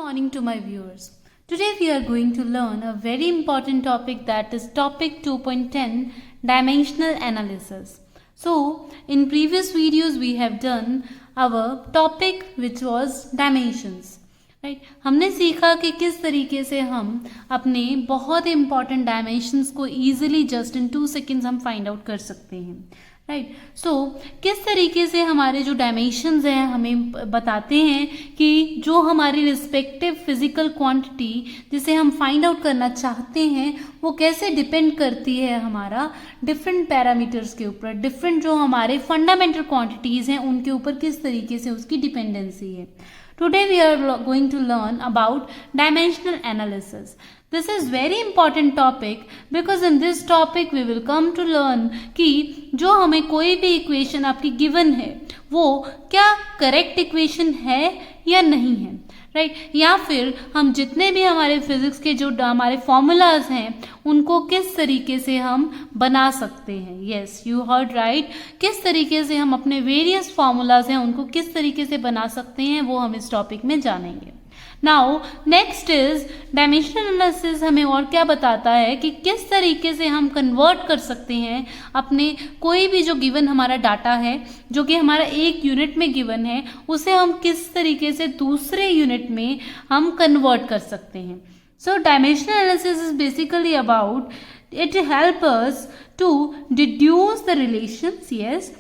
morning to my viewers. Today we are going to learn a very important topic, that is topic 2.10, dimensional analysis. So in previous videos we have done our topic which was dimensions. Right हमने सीखा कि किस तरीके से हम अपने बहुत important dimensions को इजीली जस्ट इन 2 सेकेंड्स हम फाइंड आउट कर सकते हैं. राइट सो किस तरीके से हमारे जो डायमेंशंस हैं हमें बताते हैं कि जो हमारी रिस्पेक्टिव फिजिकल क्वांटिटी जिसे हम फाइंड आउट करना चाहते हैं वो कैसे डिपेंड करती है हमारा डिफरेंट पैरामीटर्स के ऊपर, डिफरेंट जो हमारे फंडामेंटल क्वांटिटीज़ हैं उनके ऊपर किस तरीके से उसकी डिपेंडेंसी है. Today we are going to learn about dimensional analysis. This is very important topic because in this topic we will come to learn कि जो हमें कोई भी इक्वेशन आपकी गिवन है वो क्या करेक्ट इक्वेशन है या नहीं है. राइट या फिर हम जितने भी हमारे फिजिक्स के जो हमारे फॉर्मूलाज हैं उनको किस तरीके से हम बना सकते हैं. Yes you heard right. किस तरीके से हम अपने वेरियस फॉर्मूलाज हैं उनको किस तरीके से बना सकते हैं वो हम इस टॉपिक में जानेंगे. Now next is dimensional analysis. हमें और क्या बताता है कि किस तरीके से हम कन्वर्ट कर सकते हैं अपने कोई भी जो गिवन हमारा डाटा है जो कि हमारा एक यूनिट में गिवन है उसे हम किस तरीके से दूसरे यूनिट में हम कन्वर्ट कर सकते हैं. So dimensional analysis is basically about it help us to deduce the relations. Yes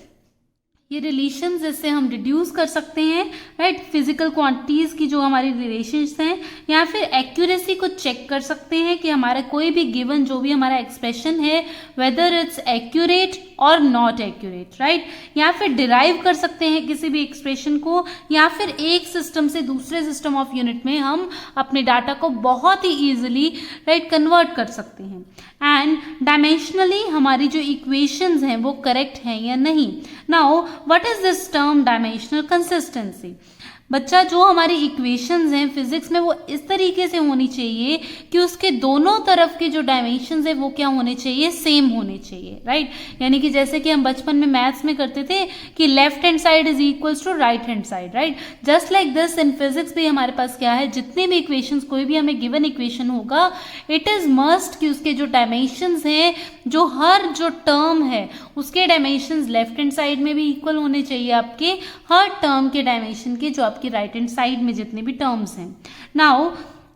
ये रिलेशंस जिससे हम डिड्यूस कर सकते हैं राइट फिजिकल क्वांटिटीज़ की जो हमारी रिलेशंस हैं, या फिर एक्यूरेसी को चेक कर सकते हैं कि हमारा कोई भी गिवन जो भी हमारा एक्सप्रेशन है वेदर इट्स एक्यूरेट और नॉट एक्यूरेट. राइट या फिर डिराइव कर सकते हैं किसी भी एक्सप्रेशन को, या फिर एक सिस्टम से दूसरे सिस्टम ऑफ यूनिट में हम अपने डाटा को बहुत ही ईजिली राइट कन्वर्ट कर सकते हैं. एंड डायमेंशनली हमारी जो इक्वेशंस हैं वो करेक्ट हैं या नहीं. Now what is this term dimensional consistency. बच्चा जो हमारी इक्वेशंस हैं फिजिक्स में वो इस तरीके से होनी चाहिए कि उसके दोनों तरफ के जो डायमेंशंस हैं वो क्या होने चाहिए, सेम होने चाहिए. राइट यानी कि जैसे कि हम बचपन में मैथ्स में करते थे कि left hand side is equals to right hand side. Right just like this in physics भी हमारे पास क्या है, जितने भी इक्वेशंस कोई भी हमें गिवन इक्वेशन होगा इट इज मस्ट कि उसके जो डायमेंशंस हैं जो हर जो टर्म है उसके डायमेंशंस लेफ्ट हैंड साइड में भी इक्वल होने चाहिए आपके हर टर्म के डायमेंशन के जो आपकी राइट हैंड साइड में जितने भी टर्म्स हैं. Now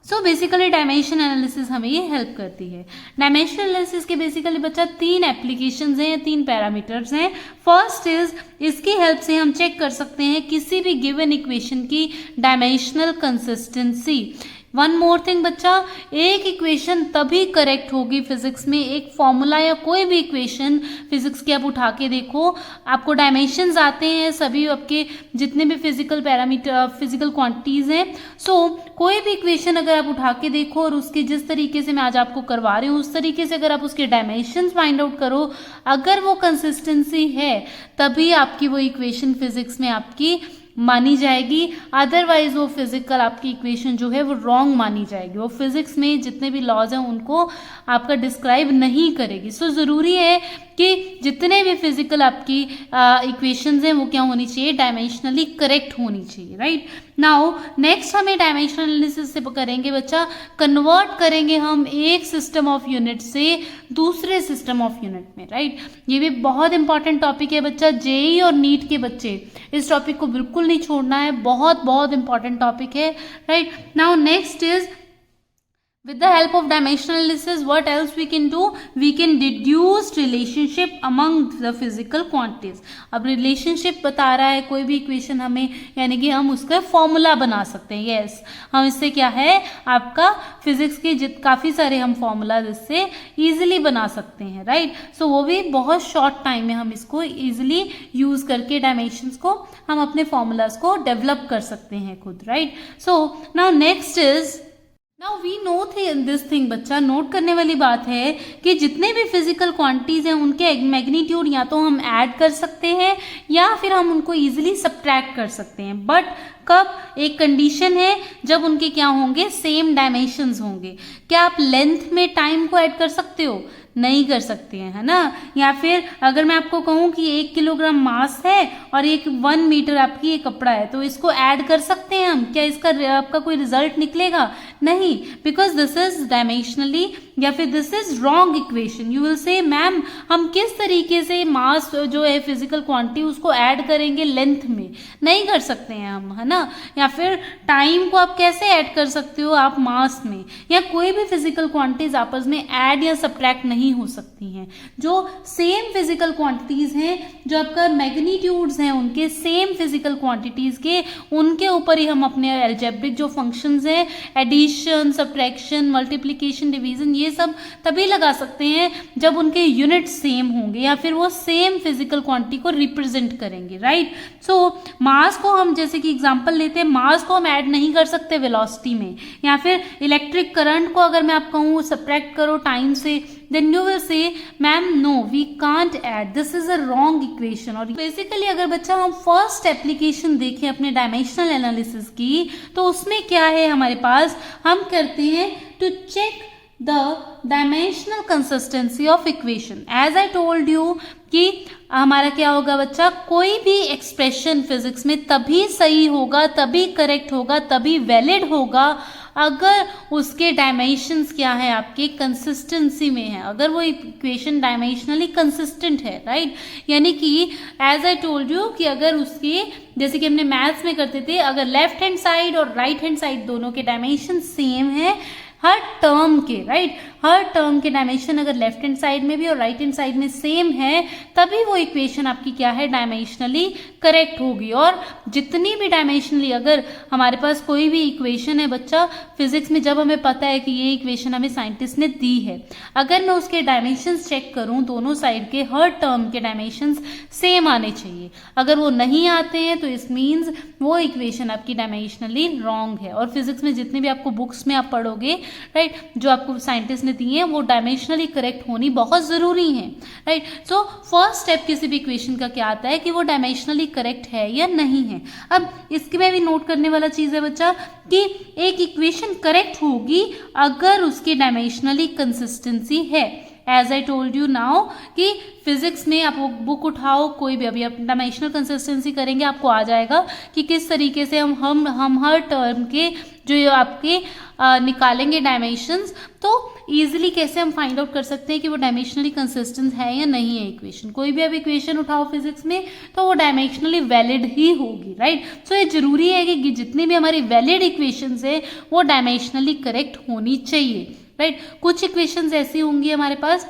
so basically dimension analysis हमें ये हेल्प करती है. डायमेंशन एनालिसिस के बेसिकली बच्चा 3 एप्लीकेशंस हैं या 3 पैरामीटर्स हैं. फर्स्ट इज इसकी हेल्प से हम चेक कर सकते हैं किसी भी गिवन इक्वेशन की dimensional consistency. One more thing बच्चा, एक इक्वेशन तभी करेक्ट होगी फिजिक्स में, एक फॉर्मूला या कोई भी इक्वेशन फिजिक्स की आप उठा के देखो आपको डायमेंशंस आते हैं सभी आपके जितने भी फिजिकल पैरामीटर फिजिकल क्वांटिटीज़ हैं. सो कोई भी इक्वेशन अगर आप उठा के देखो और उसके जिस तरीके से मैं आज आपको करवा रही हूँ उस तरीके से अगर आप उसके डायमेंशंस फाइंड आउट करो, अगर वो कंसिस्टेंसी है तभी आपकी वो इक्वेशन फिजिक्स में आपकी मानी जाएगी. अदरवाइज वो फिजिकल आपकी इक्वेशन जो है वो रॉन्ग मानी जाएगी, वो फिजिक्स में जितने भी लॉज हैं उनको आपका डिस्क्राइब नहीं करेगी. सो ज़रूरी है कि जितने भी फिजिकल आपकी इक्वेशंस हैं वो क्या होनी चाहिए, डायमेंशनली करेक्ट होनी चाहिए. राइट नाउ नेक्स्ट हमें डायमेंशनल एनालिसिस से करेंगे बच्चा, कन्वर्ट करेंगे हम एक सिस्टम ऑफ यूनिट से दूसरे सिस्टम ऑफ यूनिट में. राइट ये भी बहुत इंपॉर्टेंट टॉपिक है बच्चा. जेईई और नीट के बच्चे इस टॉपिक को बिल्कुल नहीं छोड़ना है, बहुत बहुत इंपॉर्टेंट टॉपिक है. Right now next is with the help of dimensional analysis what else we can do, we can deduce relationship among the physical quantities. अब relationship बता रहा है कोई भी equation हमें, यानी कि हम उसका फॉर्मूला बना सकते हैं. yes हम इससे क्या है आपका फिजिक्स के काफ़ी सारे हम फॉर्मूला इससे ईजिली बना सकते हैं. राइट सो वो भी बहुत शॉर्ट टाइम में हम इसको ईजिली यूज़ करके डायमेंशंस को हम अपने फॉर्मूलाज को डेवलप कर सकते हैं खुद. Right so now next is now we know this thing बच्चा, नोट करने वाली बात है कि जितने भी फिजिकल क्वांटिटीज़ हैं उनके मैग्नीट्यूड या तो हम ऐड कर सकते हैं या फिर हम उनको इजीली सब्ट्रैक्ट कर सकते हैं. बट कब, एक कंडीशन है जब उनके क्या होंगे, सेम डायमेंशंस होंगे. क्या आप लेंथ में टाइम को ऐड कर सकते हो? नहीं कर सकते हैं, है ना। या फिर अगर मैं आपको कहूँ कि 1 किलोग्राम मास है और एक 1 मीटर आपकी ये कपड़ा है, तो इसको ऐड कर सकते हैं हम, क्या इसका आपका कोई रिजल्ट निकलेगा? नहीं, बिकॉज दिस इज डायमेंशनली या फिर this is wrong equation. You will say ma'am हम किस तरीके से मास जो है फिजिकल क्वांटिटी उसको ऐड करेंगे लेंथ में? नहीं कर सकते हैं हम, है ना। या फिर टाइम को आप कैसे ऐड कर सकते हो आप मास में? या कोई भी फिजिकल क्वांटिटीज आपस में ऐड या सब्ट्रैक्ट नहीं हो सकती हैं। जो सेम फिजिकल क्वांटिटीज हैं, जो आपका मैग्नीट्यूड्स हैं उनके सेम फिजिकल क्वांटिटीज के, उनके ऊपर ही हम अपने अलजेब्रिक जो फंक्शंस हैं, एडिशन, सब्ट्रैक्शन, मल्टीप्लिकेशन, डिवीजन, ये सब तभी लगा सकते हैं जब उनके यूनिट सेम होंगे या फिर वो सेम फिजिकल क्वांटिटी को रिप्रेजेंट करेंगे, राइट। सो मास को हम जैसे कि एग्जांपल लेते हैं, मास को हम ऐड नहीं कर सकते वेलोसिटी में। या फिर इलेक्ट्रिक करंट को अगर मैं आप कहूँ सब्ट्रैक्ट करो टाइम से, then you will say ma'am no we can't add, this is a wrong equation. और बेसिकली अगर बच्चा हम फर्स्ट एप्लीकेशन देखें अपने डायमेंशनल एनालिसिस की, तो उसमें क्या है हमारे पास, हम करते हैं to check the dimensional consistency of equation. As I told you कि हमारा क्या होगा बच्चा, कोई भी एक्सप्रेशन फिजिक्स में तभी सही होगा, तभी करेक्ट होगा, तभी वैलिड होगा अगर उसके डायमेंशंस क्या है, आपके कंसिस्टेंसी में है, अगर वो इक्वेशन डायमेंशनली कंसिस्टेंट है, राइट। यानी कि एज आई टोल्ड यू कि अगर उसके, जैसे कि हमने मैथ्स में करते थे, अगर लेफ्ट हैंड साइड और राइट हैंड साइड दोनों के डायमेंशन सेम है हर टर्म के, राइट, हर टर्म के डायमेंशन अगर लेफ्ट हैंड साइड में भी और राइट हैंड साइड में सेम है, तभी वो इक्वेशन आपकी क्या है, डायमेंशनली करेक्ट होगी। और जितनी भी डायमेंशनली अगर हमारे पास कोई भी इक्वेशन है बच्चा फिजिक्स में, जब हमें पता है कि ये इक्वेशन हमें साइंटिस्ट ने दी है, अगर मैं उसके डायमेंशंस चेक करूं, दोनों साइड के हर टर्म के डायमेंशंस सेम आने चाहिए। अगर वो नहीं आते हैं तो इस मीन्स वो इक्वेशन आपकी डायमेंशनली रॉन्ग है। और फिजिक्स में जितने भी आपको बुक्स में आप पढ़ोगे, राइट, जो आपको साइंटिस्ट ने दी है, वो डायमेंशनली करेक्ट होनी बहुत जरूरी है, राइट। सो फर्स्ट स्टेप किसी भी इक्वेशन का क्या आता है कि वो डायमेंशनली करेक्ट है या नहीं है। अब इसके में भी नोट करने वाला चीज है बच्चा कि एक इक्वेशन करेक्ट होगी अगर उसकी डायमेंशनली कंसिस्टेंसी है। As I told you now कि फिजिक्स में आप बुक उठाओ कोई भी, अभी आप डायमेंशनल कंसिस्टेंसी करेंगे आपको आ जाएगा कि किस तरीके से हम हर टर्म के जो आपके निकालेंगे डायमेंशंस, तो इजीली कैसे हम फाइंड आउट कर सकते हैं कि वो डायमेंशनली कंसिस्टेंट है या नहीं है इक्वेशन। कोई भी अब इक्वेशन उठाओ फिजिक्स में तो वो डायमेंशनली वैलिड ही होगी, राइट। सो ये जरूरी है कि जितनी भी हमारी वैलिड इक्वेशंस है वो डायमेंशनली करेक्ट होनी चाहिए, राइट। कुछ इक्वेशंस ऐसी होंगी हमारे पास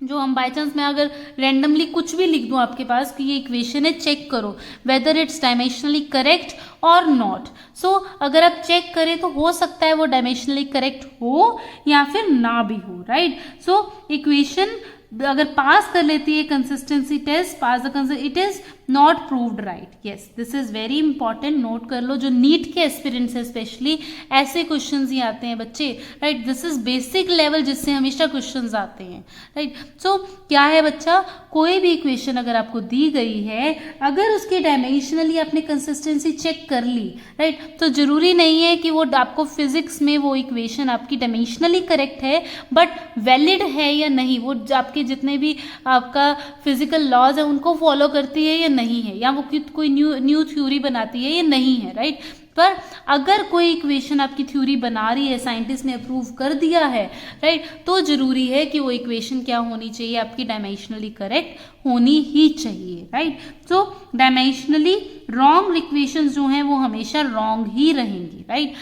जो हम बाय चांस, मैं अगर रैंडमली कुछ भी लिख दूं आपके पास कि ये इक्वेशन है, चेक करो वेदर इट्स डायमेंशनली करेक्ट और नॉट। सो अगर आप चेक करें तो हो सकता है वो डायमेंशनली करेक्ट हो या फिर ना भी हो, राइट। सो इक्वेशन अगर पास कर लेती है consistency test, pass the it is not proved right. Yes, this is very important, note कर लो। जो नीट के एस्पिरेंट्स है स्पेशली, ऐसे क्वेश्चंस ही आते हैं बच्चे, right. This is basic level जिससे हमेशा क्वेश्चंस आते हैं, राइट। सो क्या है बच्चा, कोई भी इक्वेशन अगर आपको दी गई है, अगर उसके डायमेंशनली आपने कंसिस्टेंसी चेक कर ली, राइट, तो जरूरी नहीं है कि वो आपको फिजिक्स में वो इक्वेशन आपकी डायमेंशनली करेक्ट है, बट वैलिड है या नहीं, वो आपके जितने भी आपका फिजिकल लॉज है उनको फॉलो करती है या नहीं है, या वो कोई न्यू थ्योरी बनाती है या नहीं है, राइट। पर अगर कोई इक्वेशन आपकी थ्योरी बना रही है, साइंटिस्ट ने अप्रूव कर दिया है, राइट, तो जरूरी है कि वो इक्वेशन क्या होनी चाहिए, आपकी डायमेंशनली करेक्ट होनी ही चाहिए, राइट। सो डायमेंशनली रॉन्ग इक्वेशंस जो हैं वो हमेशा रॉन्ग ही रहेंगी, right.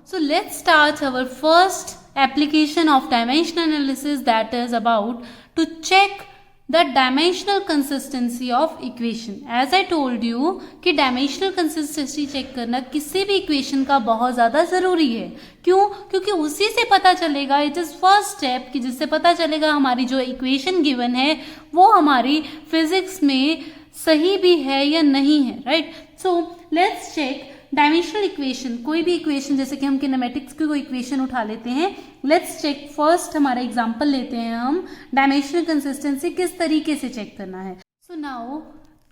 So let's start our first application of dimensional analysis, that is about to check the dimensional consistency of equation. As I told you कि dimensional consistency check करना किसी भी equation का बहुत ज़्यादा ज़रूरी है। क्यों? क्योंकि उसी से पता चलेगा, it is first step, कि जिससे पता चलेगा हमारी जो equation given है वो हमारी physics में सही भी है या नहीं है, right? So let's check dimensional equation. कोई भी इक्वेशन, जैसे कि हम किनेमेटिक्स की कोई इक्वेशन उठा लेते हैं, लेट्स चेक। फर्स्ट हमारा एग्जांपल लेते हैं हम, डायमेंशनल कंसिस्टेंसी किस तरीके से चेक करना है। So now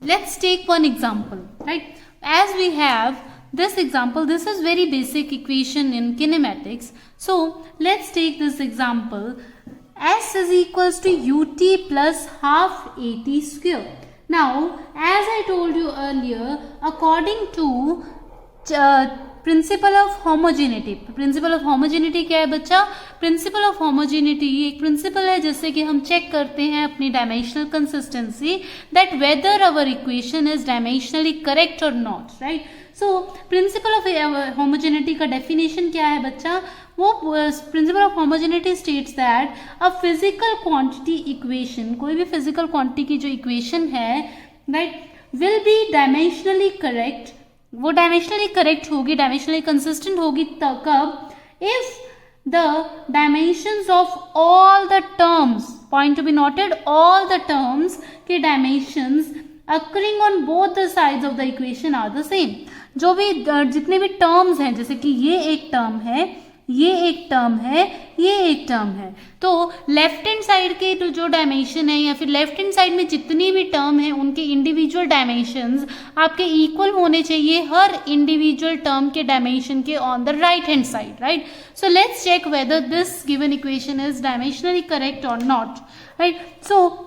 let's take one example, right. As we have this example, this is very basic equation in kinematics, so let's take this example S is equals to ut plus half at square. Now, as I told you earlier, according to principle of homogeneity, principle of homogeneity क्या है बच्चा? Principle of homogeneity एक principle है जिससे कि हम check करते हैं अपनी dimensional consistency, that whether our equation is dimensionally correct और not, right? So principle of homogeneity का डेफिनेशन क्या है बच्चा? वो principle of homogeneity states that a physical quantity equation, कोई भी फिजिकल क्वांटिटी की जो इक्वेशन है, right, will be dimensionally correct, वो डायमेंशनली करेक्ट होगी, डायमेंशनली कंसिस्टेंट होगी कब? If the dimensions of all the terms, point to be noted, all the terms के dimensions occurring on both the sides of the equation are the same. जो भी जितने भी terms हैं, जैसे कि ये एक टर्म है, ये एक टर्म है, ये एक टर्म है, तो लेफ्ट हैंड साइड के तो जो डायमेंशन है या फिर लेफ्ट हैंड साइड में जितनी भी टर्म है उनके इंडिविजुअल डायमेंशंस आपके इक्वल होने चाहिए हर इंडिविजुअल टर्म के डायमेंशन के on the right hand side, right? So let's check whether this given equation is dimensionally correct और नॉट, राइट? सो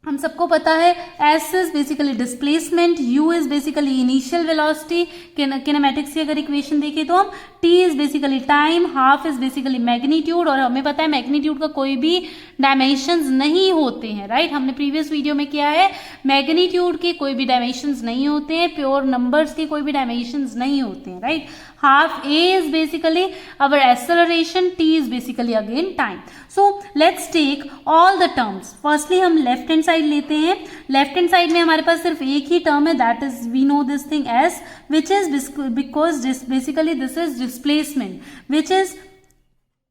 हम सबको पता है S is basically displacement, U is basically initial velocity, kinematics की अगर equation देखें तो हम T is basically time, half is basically magnitude, और हमें पता है मैग्नीट्यूड का कोई भी डायमेंशंस नहीं होते हैं, राइट? हमने प्रीवियस वीडियो में किया है, मैग्नीट्यूड के कोई भी डायमेंशंस नहीं होते हैं, प्योर नंबर्स के कोई भी डायमेंशंस नहीं होते हैं, right? Half A is basically our acceleration, T is basically again time. So let's take all the terms. Firstly हम left hand side लेते हैं, left hand side में हमारे पास सिर्फ एक ही टर्म है, that is we know this thing as, which is because this basically this is displacement, which is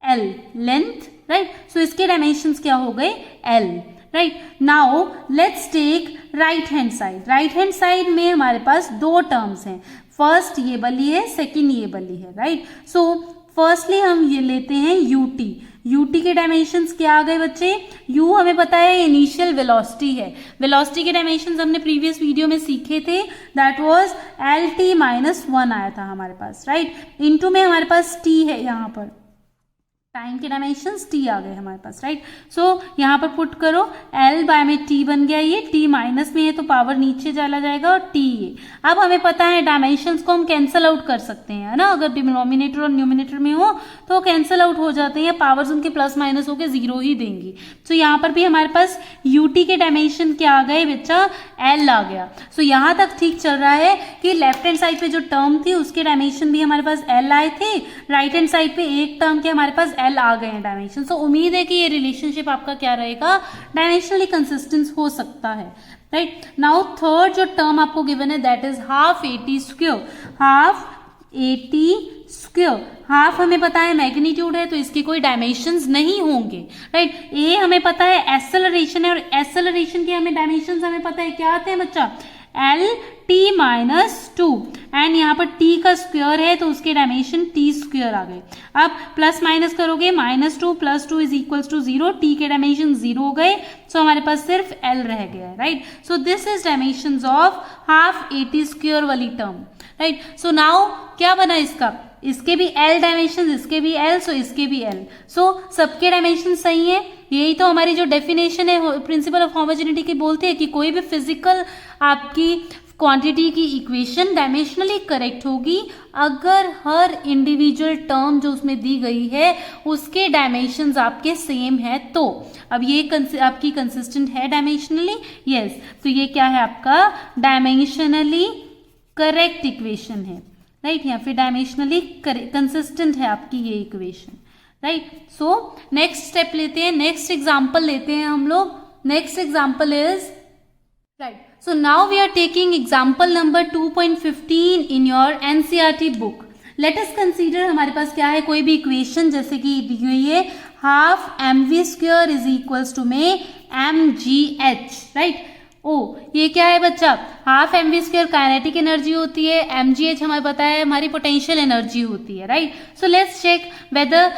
L, length, right? So इसके dimensions क्या हो गए? L, right? Now let's take right hand side. right hand side में हमारे पास दो terms हैं, first ये वाली है, सेकंड ये वाली है, राइट? सो फर्स्टली हम ये लेते हैं यूटी, यूटी के डायमेंशंस क्या आ गए बच्चे? यू हमें पता है इनिशियल वेलोसिटी है, वेलोसिटी के डायमेंशंस हमने प्रीवियस वीडियो में सीखे थे, that was L T minus 1 आया था हमारे पास, राइट? इनटू में हमारे पास टी है, यहाँ पर टाइम के डायमेंशंस टी आ गए हमारे पास, राइट? सो यहाँ पर पुट करो, एल बाय में टी बन गया, ये टी माइनस में है तो पावर नीचे चला जाएगा और टी ये। अब हमें पता है डायमेंशंस को हम कैंसल आउट कर सकते हैं, है ना? अगर डिनोमिनेटर और न्यूमिनेटर में हो तो कैंसल आउट हो जाते हैं, पावर्स उनके प्लस माइनस होकर जीरो ही देंगी। तो यहाँ पर भी हमारे पास यूटी के डायमेंशन क्या आ गए बच्चा? एल आ गया। सो यहाँ तक ठीक चल रहा है कि लेफ्ट हैंड साइड पे जो टर्म थी उसके डायमेंशन भी हमारे पास एल आए थे, राइट हैंड साइड पे एक टर्म के हमारे पास एल आ गए हैं डायमेंशन। सो उम्मीद है कि ये रिलेशनशिप आपका क्या रहेगा? डायमेंशनली कंसिस्टेंट हो सकता है, राइट? नाउ थर्ड जो टर्म आपको गिवन है that is half eighty square, half eighty square, half हमें पता है मैग्नीट्यूड है तो इसके कोई डायमेंशंस नहीं होंगे, राइट? ए हमें पता है एक्सेलरेशन है और एक्सेलरेशन के हमें डायमेंशंस हमें पता है क्या आते हैं बच्चा? एल टी माइनस 2 एंड यहाँ पर टी का स्क्वायर है तो उसके डायमेंशन टी स्क्वायर आ गए। अब प्लस माइनस करोगे, -2 + 2 इज इक्वल्स टू 0, टी के डायमेंशन 0 हो गए, सो हमारे पास सिर्फ एल रह गया है, right? So this is dimensions of half eighty square वाली टर्म, राइट? सो नाउ क्या बना इसका? इसके भी एल डायमेंशन, इसके भी एल, सो इसके भी एल, सो सबके डायमेंशन सही है। यही तो हमारी जो डेफिनेशन है प्रिंसिपल ऑफ होमोजेनिटी की बोलते हैं कि कोई भी फिजिकल आपकी क्वांटिटी की इक्वेशन डायमेंशनली करेक्ट होगी अगर हर इंडिविजुअल टर्म जो उसमें दी गई है उसके डायमेंशंस आपके सेम है तो। अब ये आपकी कंसिस्टेंट है डायमेंशनली, यस, तो ये क्या है आपका? डायमेंशनली करेक्ट इक्वेशन है, राइट? या फिर डायमेंशनली कंसिस्टेंट है आपकी ये equation, right? So next step लेते हैं, नेक्स्ट एग्जाम्पल लेते हैं हम लोग। Next example is, right, so now we are taking example number 2.15 in your NCERT book. Let us consider हमारे पास क्या है, कोई भी इक्वेशन जैसे कि दी हुई है half mv² is equals to में mgh, राइट? ओ ये क्या है बच्चा? हाफ mv² काइनेटिक एनर्जी होती है, mgh हमें पता है हमारी पोटेंशियल एनर्जी होती है, right? So let's check whether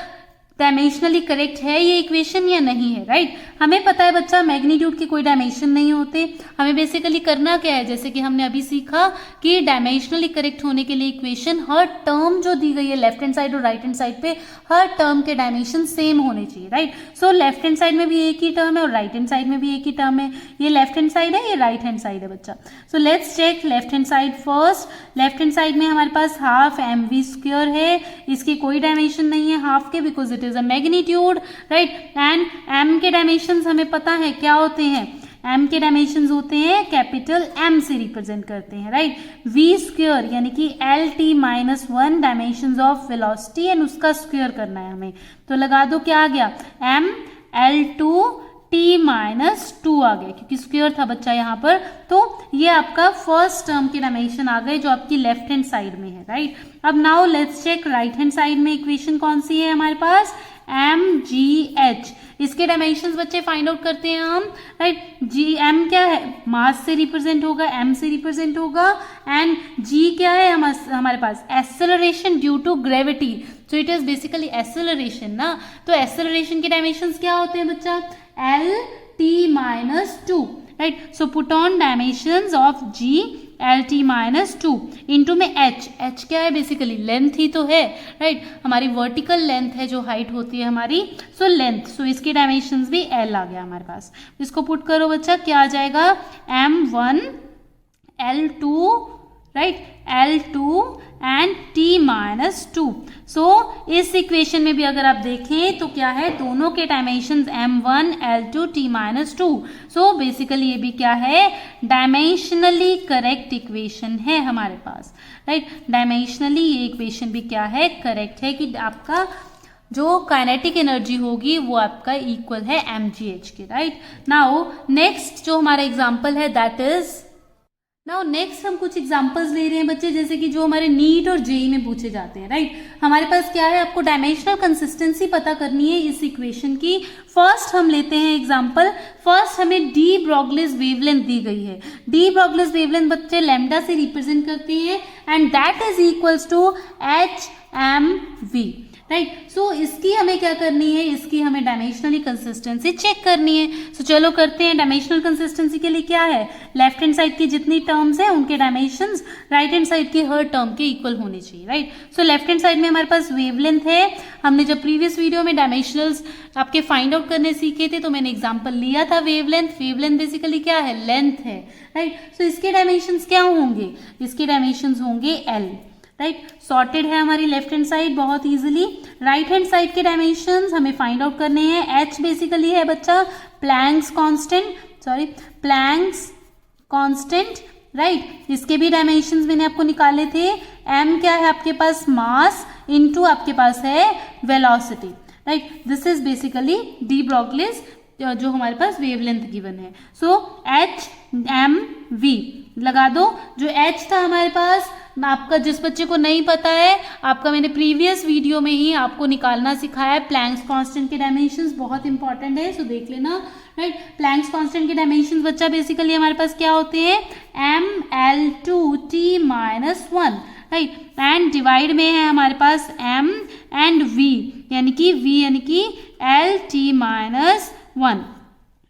dimensionally correct है ये इक्वेशन या नहीं है, राइट। हमें पता है बच्चा मैग्नीट्यूड के कोई डायमेंशन नहीं होते, हमें बेसिकली करना क्या है, जैसे कि हमने अभी सीखा कि डायमेंशनली करेक्ट होने के लिए इक्वेशन हर टर्म जो दी गई है लेफ्ट हैंड साइड और राइट हैंड साइड पे हर टर्म के डायमेंशन सेम होने चाहिए, right. So left hand side में भी एक ही टर्म है और राइट हैंड साइड में भी एक ही टर्म है, ये लेफ्ट हैंड साइड है, ये राइट हैंड साइड है बच्चा। So let's check left hand side first. Left hand side में हमारे पास हाफ mv स्क्वायर है, इसकी कोई डायमेंशन नहीं है हाफ के, because it is a magnitude, right. And m के डायमेंशंस हमें पता है क्या होते हैं, m के डायमेंशंस होते हैं कैपिटल M से रिप्रेजेंट करते हैं, राइट। v स्क्वायर यानी कि LT-1 dimensions of velocity and उसका स्क्वायर करना है हमें, तो लगा दो क्या आ गया m L2T-2 आ गया, क्योंकि स्क्वायर था बच्चा यहाँ पर। तो ये आपका फर्स्ट टर्म के डायमेंशन आ गए जो आपकी लेफ्ट हैंड साइड में है, राइट। अब now let's check right hand side में इक्वेशन कौन सी है हमारे पास, mgh। इसके डायमेंशंस बच्चे फाइंड आउट करते हैं हम, राइट। m क्या है, मास से रिप्रेजेंट होगा, m से रिप्रेजेंट होगा, एंड g क्या है हमारे पास, acceleration due to gravity, so it is basically acceleration ना। तो एक्सेलरेशन के डायमेंशंस क्या होते हैं बच्चा, Lt-2, right. So put on dimensions of g Lt-2 into में h क्या है, बेसिकली लेंथ ही तो है, राइट। हमारी वर्टिकल लेंथ है जो हाइट होती है हमारी, सो लेंथ, सो इसके डायमेंशंस भी l आ गया हमारे पास। इसको पुट करो बच्चा, क्या आ जाएगा, m1 L2, right, L2 and T-2। सो इस इक्वेशन में भी अगर आप देखें तो क्या है, दोनों के dimensions m1 L2 T-2। So basically ये भी क्या है, डायमेंशनली करेक्ट इक्वेशन है हमारे पास, राइट। डायमेंशनली ये इक्वेशन भी क्या है, करेक्ट है कि आपका जो काइनेटिक एनर्जी होगी वो आपका इक्वल है mgh के, राइट। नाउ नेक्स्ट जो हमारा एग्जाम्पल है दैट इज, नाउ नेक्स्ट हम कुछ एग्जांपल्स ले रहे हैं बच्चे, जैसे कि जो हमारे नीट और जेई में पूछे जाते हैं, राइट। हमारे पास क्या है, आपको डायमेंशनल कंसिस्टेंसी पता करनी है इस इक्वेशन की। फर्स्ट हम लेते हैं एग्जांपल, फर्स्ट हमें डी ब्रोगलीज वेवलेंथ दी गई है। डी ब्रोगलीज वेवलेंथ बच्चे लैम्डा से रिप्रेजेंट करते हैं and that is equals to hmv, right. So इसकी हमें क्या करनी है, इसकी हमें डायमेंशनली कंसिस्टेंसी चेक करनी है। सो चलो करते हैं। डायमेंशनल कंसिस्टेंसी के लिए क्या है, लेफ्ट हैंड साइड की जितनी टर्म्स हैं उनके डायमेंशंस राइट हैंड साइड के हर टर्म के इक्वल होने चाहिए, right. So left hand side में हमारे पास वेवलेंथ है। हमने जब प्रीवियस वीडियो में डायमेंशनल्स आपके फाइंड आउट करने सीखे थे तो मैंने एग्जाम्पल लिया था वेवलेंथ। वेवलेंथ बेसिकली क्या है, लेंथ है, राइट। सो इसके डायमेंशंस क्या होंगे, इसके डायमेंशंस होंगे L, राइट। सॉर्टेड है हमारी लेफ्ट हैंड साइड बहुत इजीली। राइट हैंड साइड के डायमेंशंस हमें फाइंड आउट करने हैं। H बेसिकली है बच्चा प्लैंक्स कांस्टेंट, राइट। इसके भी डायमेंशंस मैंने आपको निकाले थे। M क्या है आपके पास, मास इनटू आपके पास है velocity, right. This is basically D Broglie's जो हमारे पास वेवलेंथ गिवन है। सो hmv लगा दो। जो h था हमारे पास, आपका जिस बच्चे को नहीं पता है, आपका मैंने प्रीवियस वीडियो में ही आपको निकालना सिखाया है। प्लैंक्स कांस्टेंट के डायमेंशंस बहुत इंपॉर्टेंट है, सो देख लेना, राइट। प्लैंक्स कांस्टेंट के डायमेंशंस बच्चा बेसिकली हमारे पास क्या होते हैं, mL2T-1, राइट। एंड डिवाइड में है हमारे पास m एंड v यानी कि L-T-1,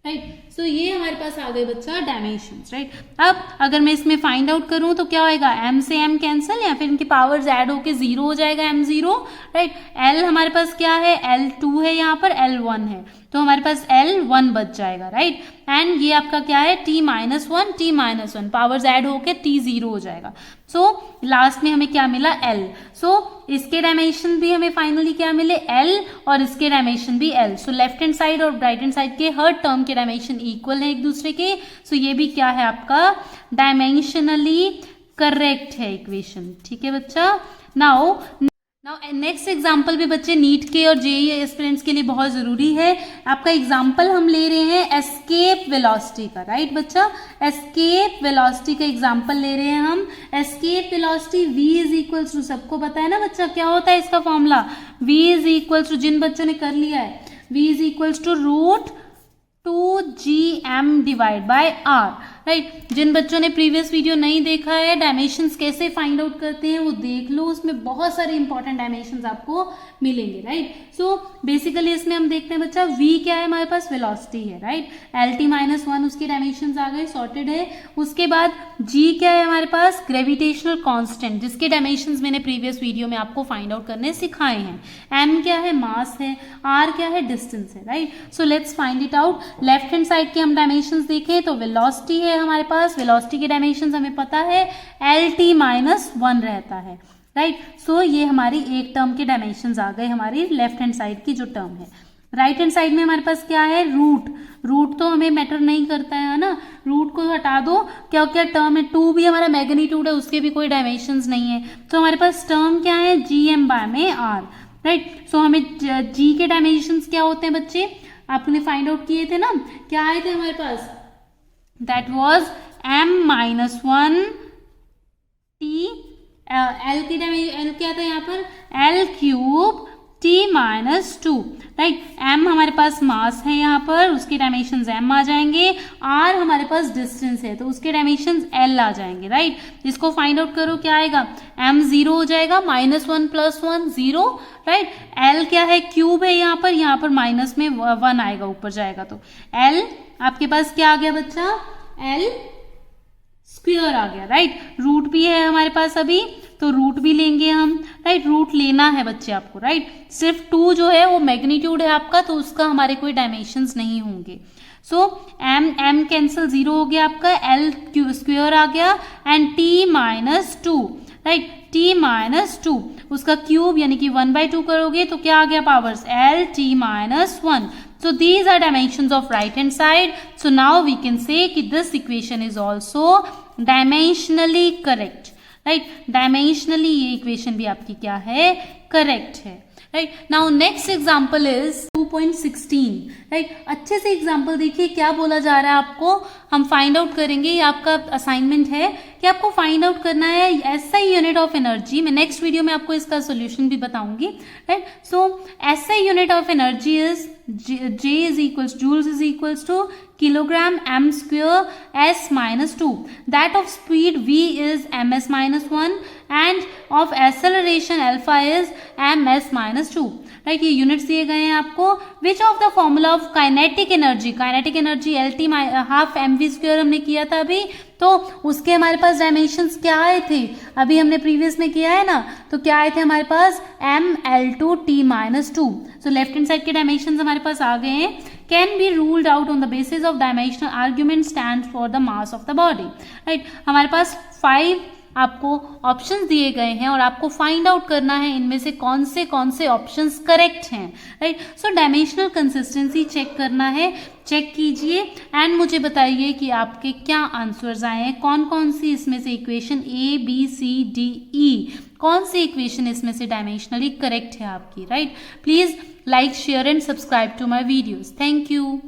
राइट। सो ये हमारे पास आ गए बच्चा डायमेंशंस, राइट। अब अगर मैं इसमें फाइंड आउट करूं तो क्या होएगा, m से m कैंसिल या फिर इनके पावर्स ऐड होके 0 हो जाएगा, m0, राइट। L हमारे पास क्या है, L2 है, यहाँ पर L1 है, तो हमारे पास L1 बच जाएगा, राइट। एंड ये आपका क्या है, T-1 पावर्स ऐड होके T0 हो जाएगा। सो लास्ट में हमें क्या मिला, L। सो इसके डायमेंशन भी हमें फाइनली क्या मिले, L, और इसके डायमेंशन भी L। So left hand side और राइट हैंड साइड के हर टर्म के डायमेंशन इक्वल है एक दूसरे के। सो ये भी क्या है आपका डायमेंशनली करेक्ट है इक्वेशन, ठीक है बच्चा। नाउ नेक्स्ट एग्जाम्पल भी बच्चे नीट के और जेईई एस्पिरेंट्स के लिए बहुत जरूरी है। आपका एग्जाम्पल हम ले रहे हैं एस्केप वेलोसिटी का, राइट बच्चा। एस्केप वेलोसिटी का एग्जाम्पल ले रहे हैं हम। Escape velocity v is equal to, सबको पता है ना बच्चा क्या होता है इसका formula, v is equal to, जिन बच्चों ने कर लिया है, v is equal to √2gm divide by r, right. जिन बच्चों ने प्रीवियस वीडियो नहीं देखा है डायमेंशंस कैसे फाइंड आउट करते हैं वो देख लो, उसमें बहुत सारे इंपॉर्टेंट डायमेंशंस आपको मिलेंगे, राइट। सो बेसिकली इसमें हम देखते हैं बच्चा v क्या है हमारे पास, वेलोसिटी है, राइट। LT-1 उसके डायमेंशंस आ गए, सॉर्टेड है। उसके बाद g क्या है हमारे पास, ग्रेविटेशनल कांस्टेंट, जिसके डायमेंशंस मैंने प्रीवियस वीडियो में आपको फाइंड आउट करने सिखाए हैं। m क्या है, मास है। r क्या है, डिस्टेंस है, right. So let's find it out. Left hand side के हम डायमेंशंस देखें तो वेलोसिटी है हमारे पास, वेलोसिटी के डायमेंशंस हमें पता है LT-1 रहता है, राइट। सो ये हमारी एक टर्म के डायमेंशंस आ गए, हमारी लेफ्ट हैंड साइड की जो टर्म है। राइट हैंड साइड में हमारे पास क्या है, रूट तो हमें मैटर नहीं करता है ना, रूट को हटा दो, क्या क्या टर्म है, 2 भी हमारा मैग्नीट्यूड है, उसके भी कोई डायमेंशंस नहीं है। तो हमारे पास टर्म क्या है, GM/r, राइट। सो हमें g के डायमेंशंस क्या होते हैं बच्चे, आपने फाइंड आउट किए थे ना, क्या आए थे हमारे पास, that was m-1 t, L की L क्या था यहाँ पर, L³ T-2, राइट। m हमारे पास मास है यहाँ पर, उसके डायमेंशंस m आ जाएंगे। r हमारे पास डिस्टेंस है तो उसके डायमेंशंस l आ जाएंगे, राइट। इसको फाइंड आउट करो क्या आएगा, m 0 हो जाएगा, -1 + 1 0, राइट। l क्या है, क्यूब है यहाँ पर माइनस में 1 आएगा, ऊपर जाएगा तो l आपके पास क्या आ गया बच्चा, l स्क्वायर आ गया, राइट। रूट भी है हमारे पास अभी तो रूट भी लेंगे हम, राइट। रूट लेना है बच्चे आपको, राइट। सिर्फ 2 जो है वो मैग्नीट्यूड है आपका तो उसका हमारे कोई डायमेंशंस नहीं होंगे। सो m कैंसिल 0 हो गया आपका, l स्क्वायर आ गया एंड t-2, राइट। t-2 उसका क्यूब यानी कि 1/2 करोगे तो क्या आ गया powers, LT-1. So these are dimensions of right hand side. So now we can say कि this equation is also dimensionally correct, right? Dimensionally ये equation भी आपकी क्या है, correct है, right? Now next example is 2.16, right? अच्छे से example देखिए क्या बोला जा रहा है आपको, हम फाइंड आउट करेंगे, ये आपका असाइनमेंट है कि आपको फाइंड आउट करना है SI यूनिट ऑफ एनर्जी। मैं नेक्स्ट वीडियो में आपको इसका सोल्यूशन भी बताऊंगी, right. So SI unit of energy is joules is equals to kilogram m square s minus 2. That of speed v is ms minus 1 and of acceleration alpha is ms minus 2. Right, ये units दिए गए हैं आपको। Which of the formula of kinetic energy, kinetic energy LT half mv² हमने किया था अभी, तो उसके हमारे पास डायमेंशंस क्या आए थे, अभी हमने प्रीवियस में किया है ना, तो क्या आए थे हमारे पास ml2 t-2। So left hand side के डायमेंशंस हमारे पास आ गए हैं। Can be ruled out on the basis of dimensional argument stand for the mass of the body, right. हमारे पास 5 आपको ऑप्शंस दिए गए हैं और आपको फाइंड आउट करना है इनमें से कौन से ऑप्शंस करेक्ट हैं, राइट। सो डायमेंशनल कंसिस्टेंसी चेक करना है, चेक कीजिए एंड मुझे बताइए कि आपके क्या आंसर्स आए हैं, कौन कौन सी इसमें से equation A B C D E, कौन सी इक्वेशन इसमें से डायमेंशनली करेक्ट है आपकी, right. Please like share and subscribe to my videos. Thank you.